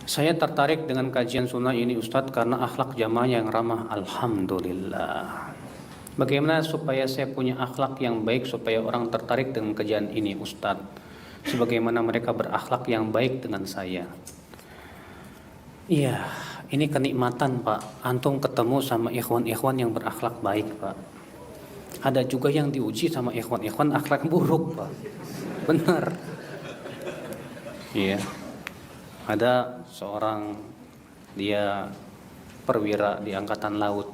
Saya tertarik dengan kajian sunnah ini Ustadz karena akhlak jamaah yang ramah. Alhamdulillah. Bagaimana supaya saya punya akhlak yang baik supaya orang tertarik dengan kajian ini Ustadz? Sebagaimana mereka berakhlak yang baik dengan saya. Iya, ini kenikmatan Pak. Antum ketemu sama ikhwan-ikhwan yang berakhlak baik Pak. Ada juga yang diuji sama ikhwan-ikhwan akhlak buruk Pak. Benar. Iya. Ada seorang dia perwira di angkatan laut,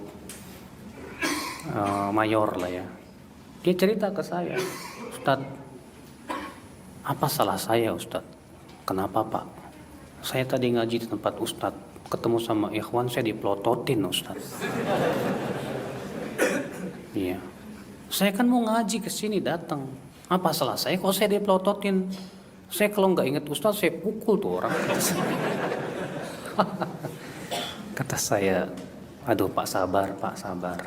mayor lah ya. Dia cerita ke saya, Ustadz, apa salah saya Ustadz? Kenapa Pak? Saya tadi ngaji di tempat Ustadz, ketemu sama ikhwan, saya dipelototin Ustadz. Iya. Saya kan mau ngaji ke sini datang. Apa salah saya kok saya dipelototin? Saya kalau nggak ingat Ustadz, saya pukul tuh orang. Kata saya, aduh Pak sabar, Pak sabar.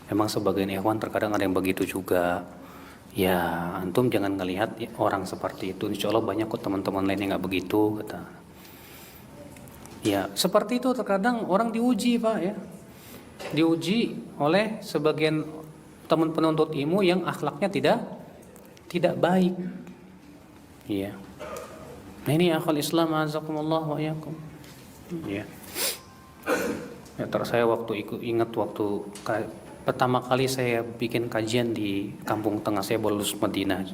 Emang sebagian ikhwan terkadang ada yang begitu juga. Ya, antum jangan ngelihat orang seperti itu. Insya Allah banyak kok teman-teman lain yang nggak begitu. Kata. Ya, seperti itu terkadang orang diuji Pak ya. Diuji oleh sebagian teman penuntut ilmu yang akhlaknya tidak baik. Iya. Nah ini akhul Islam azakumullah wa iyyakum. Iya. Ya, saya ingat waktu pertama kali saya bikin kajian di Kampung Tengah, saya lulus Madinah.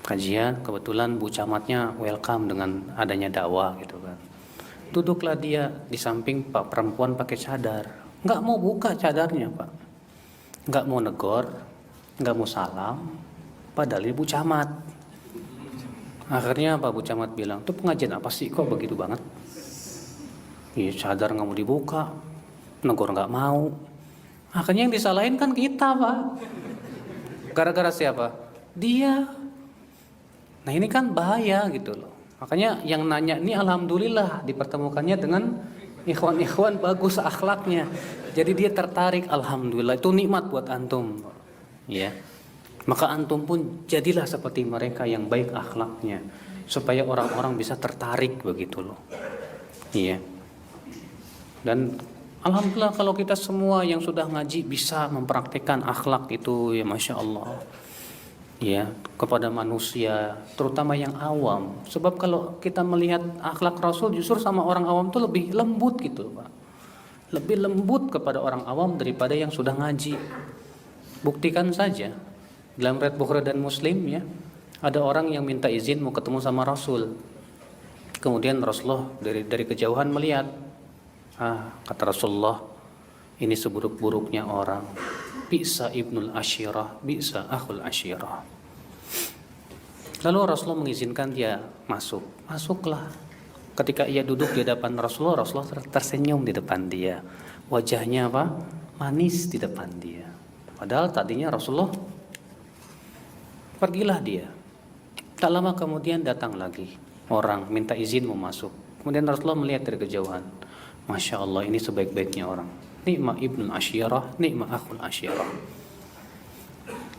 Kajian, kebetulan Bu Camatnya welcome dengan adanya dakwah gitu kan. Duduklah dia di samping Pak perempuan pakai cadar. Nggak mau buka cadarnya Pak. Nggak mau negor, nggak mau salam. Padahal Ibu Camat. Akhirnya Pak Bu Camat bilang, tuh pengajian apa sih kok begitu banget? Iya cadar nggak mau dibuka, negor nggak mau. Akhirnya yang disalahin kan kita Pak. Gara-gara siapa? Dia. Nah ini kan bahaya gitu loh. Makanya yang nanya ini alhamdulillah dipertemukannya dengan ikhwan-ikhwan bagus akhlaknya. Jadi dia tertarik, alhamdulillah itu nikmat buat antum. Ya. Maka antum pun jadilah seperti mereka yang baik akhlaknya supaya orang-orang bisa tertarik begitu loh. Iya. Dan alhamdulillah kalau kita semua yang sudah ngaji bisa mempraktikkan akhlak itu ya Masya Allah. Ya, kepada manusia, terutama yang awam. Sebab kalau kita melihat akhlak Rasul justru sama orang awam itu lebih lembut gitu, Pak. Lebih lembut kepada orang awam daripada yang sudah ngaji. Buktikan saja. Dalam riwayat Bukhari dan Muslim ya, ada orang yang minta izin mau ketemu sama Rasul. Kemudian Rasulullah dari kejauhan melihat. Kata Rasulullah, ini seburuk-buruknya orang. Bi'sa ibnul asyirah, bi'sa akhul asyirah. Lalu Rasulullah mengizinkan dia masuk. Masuklah. Ketika ia duduk di depan Rasulullah, Rasulullah tersenyum di depan dia. Wajahnya apa? Manis di depan dia. Padahal tadinya Rasulullah pergilah dia. Tak lama kemudian datang lagi orang minta izin mau masuk. Kemudian Rasulullah melihat dari kejauhan. Masya Allah ini sebaik-baiknya orang. Ni'ma ibnul asyirah, ni'ma akhul asyirah.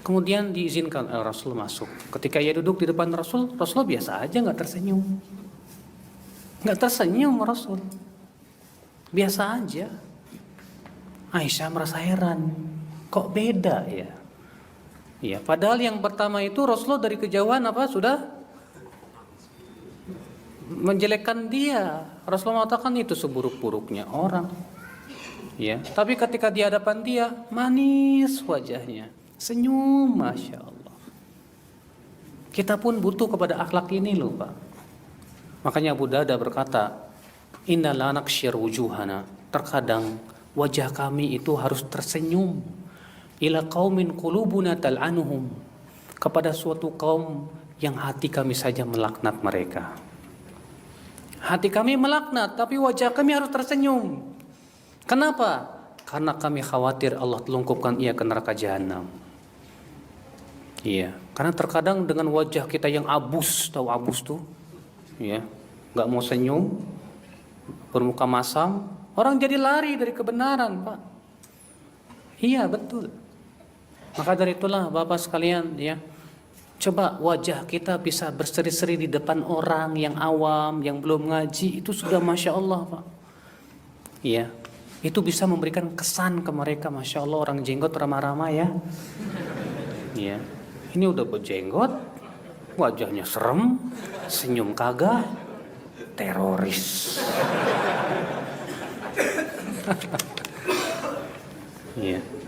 Kemudian diizinkan Rasul masuk. Ketika ia duduk di depan Rasul, Rasulullah biasa aja nggak tersenyum. Nggak tersenyum Rasul. Biasa aja. Aisyah merasa heran. Kok beda ya? Ya, padahal yang pertama itu Rasulullah dari kejauhan sudah menjelekkan dia. Rasulullah mengatakan itu seburuk-buruknya orang. Ya, tapi ketika di hadapan dia manis wajahnya, senyum, Masya Allah. Kita pun butuh kepada akhlak ini loh Pak. Makanya Abu Darda berkata, Inna la nakshir wujuhana. Terkadang wajah kami itu harus tersenyum. Ila qaumin qulubuna tal'anuhum, kepada suatu kaum yang hati kami saja melaknat mereka. Hati kami melaknat, tapi wajah kami harus tersenyum. Kenapa? Karena kami khawatir Allah telungkupkan ia ke neraka jahanam. Iya, karena terkadang dengan wajah kita yang abus, tahu abus tuh? Ya, nggak mau senyum, bermuka masam, orang jadi lari dari kebenaran, Pak. Iya betul. Maka dari itulah Bapak sekalian ya, Coba wajah kita bisa berseri-seri di depan orang yang awam, yang belum ngaji, itu sudah Masya Allah, Pak. Iya, itu bisa memberikan kesan ke mereka, Masya Allah, orang jenggot ramah-ramah ya. Iya, ini udah berjenggot, wajahnya serem, senyum kagak, teroris. Iya.